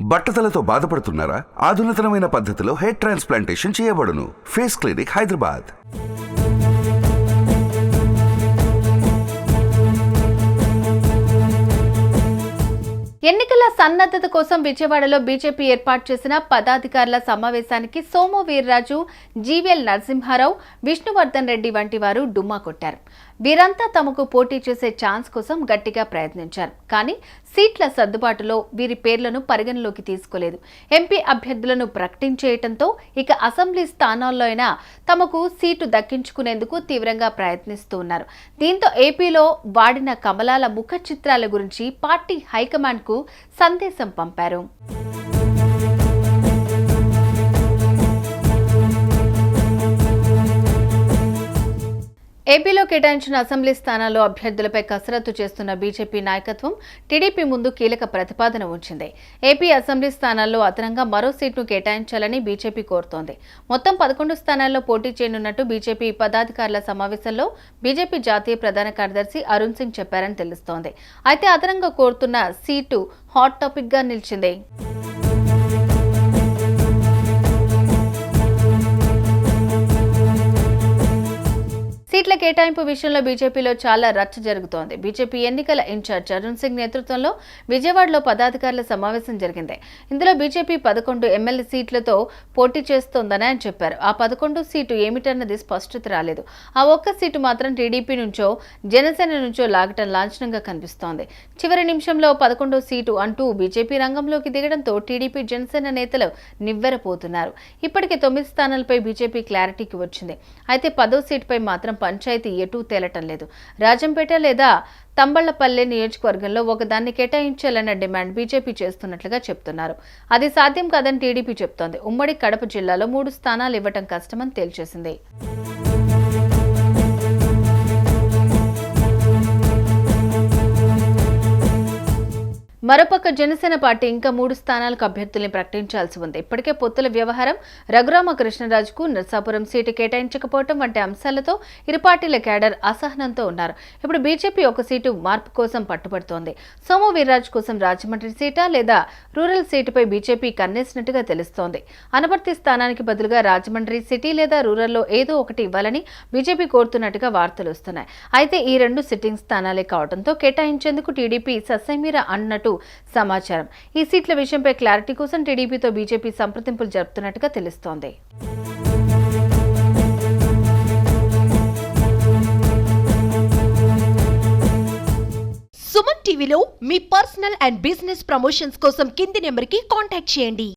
బట్టతలతో బాధపడుతున్నారా? ఆధునితనమైన పద్ధతిలో hair transplantation చేయబడును. Face clinic, Hyderabad. ఎన్నికల సన్నద్ధత కోసం విజయవాడలో బీజేపీ ఏర్పాటు చేసిన పదాధికారుల సమావేశానికి సోము వీర్రాజు, జీవీఎల్ నరసింహారావు, విష్ణువర్ధన్ రెడ్డి వంటి వారు డుమ్మా కొట్టారు. వీరంతా తమకు పోటీ చేసే ఛాన్స్ కోసం గట్టిగా ప్రయత్నించారు. కానీ సీట్ల సర్దుబాటులో వీరి పేర్లను పరిగణలోకి తీసుకోలేదు. ఎంపీ అభ్యర్థులను ప్రకటించేయటంతో ఇక అసెంబ్లీ స్థానాల్లో అయినా తమకు సీటు దక్కించుకునేందుకు తీవ్రంగా ప్రయత్నిస్తూ ఉన్నారు. దీంతో ఏపీలో వాడిన కమలాల ముఖ చిత్రాల గురించి పార్టీ హైకమాండ్ కు సందేశం పంపారు. ఏపీలో కేటాయించిన అసెంబ్లీ స్థానాల్లో అభ్యర్థులపై కసరత్తు చేస్తున్న బీజేపీ నాయకత్వం టీడీపీ ముందు కీలక ప్రతిపాదన ఉంచింది. ఏపీ అసెంబ్లీ స్థానాల్లో అదనంగా మరో సీట్ను కేటాయించాలని బీజేపీ కోరుతోంది. మొత్తం 11 స్థానాల్లో పోటీ చేయనున్నట్టు బీజేపీ పదాధికారుల సమావేశంలో బీజేపీ జాతీయ ప్రధాన కార్యదర్శి అరుణ్ సింగ్ చెప్పారని తెలుస్తోంది. అయితే అదనంగా కోరుతున్న సీటు హాట్ టాపిక్ గా నిలిచింది. సీట్ల కేటాయింపు విషయంలో బీజేపీలో చాలా రచ్చ జరుగుతోంది. బీజేపీ ఎన్నికల ఇన్ఛార్జ్ అరుణ్ సింగ్ నేతృత్వంలో విజయవాడలో పదాధికారుల సమావేశం జరిగింది. ఇందులో బీజేపీ 11 ఎమ్మెల్యే సీట్లతో పోటీ చేస్తోందని ఆయన చెప్పారు. ఆ 11 సీటు ఏమిటన్నది స్పష్టత రాలేదు. ఆ ఒక్క సీటు మాత్రం టీడీపీ నుంచో జనసేన నుంచో లాగటం లాంఛనంగా కనిపిస్తోంది. చివరి నిమిషంలో 11 సీటు అంటూ బీజేపీ రంగంలోకి దిగడంతో టీడీపీ జనసేన నేతలు నివ్వెరపోతున్నారు. ఇప్పటికే 9 స్థానాలపై బీజేపీ క్లారిటీకి వచ్చింది. అయితే 10వ సీటుపై మాత్రం పంచాయతీ ఎటూ తేలటం లేదు. రాజంపేట లేదా తంబళ్లపల్లె నియోజకవర్గంలో ఒకదాన్ని కేటాయించాలన్న డిమాండ్ బీజేపీ చేస్తున్నట్లుగా చెప్తున్నారు. అది సాధ్యం కాదని టీడీపీ చెప్తోంది. ఉమ్మడి కడప జిల్లాలో 3 స్థానాలు ఇవ్వటం కష్టమని తేల్చేసింది. మరోపక్క జనసేన పార్టీ ఇంకా 3 స్థానాలకు అభ్యర్థుల్ని ప్రకటించాల్సి ఉంది. ఇప్పటికే పొత్తుల వ్యవహారం, రఘురామకృష్ణరాజుకు నర్సాపురం సీటు కేటాయించకపోవడం వంటి అంశాలతో ఇరు పార్టీల కేడర్ అసహనంతో ఉన్నారు. ఇప్పుడు బీజేపీ ఒక సీటు మార్పు కోసం పట్టుబడుతోంది. సోము వీర్రాజు కోసం రాజమండ్రి సీటా లేదా రూరల్ సీటుపై బీజేపీ కన్నేసినట్టుగా తెలుస్తోంది. అనపర్తి స్థానానికి బదులుగా రాజమండ్రి సిటీ లేదా రూరల్లో ఏదో ఒకటి ఇవ్వాలని బీజేపీ కోరుతున్నట్టుగా వార్తలు వస్తున్నాయి. అయితే ఈ 2 సిట్టింగ్ స్థానాలే కావడంతో కేటాయించేందుకు టీడీపీ ససేమిరా అన్నట్టు సమాచారం. ఈ సీట్ల విషయంపై క్లారిటీ కోసం టీడీపీతో బీజేపీ సంప్రదింపులు జరుపుతున్నట్టుగా తెలుస్తోంది. సుమన్ టీవీలో మీ పర్సనల్ అండ్ బిజినెస్ ప్రమోషన్స్ కోసం కింది నెంబర్కి కాంటాక్ట్ చేయండి.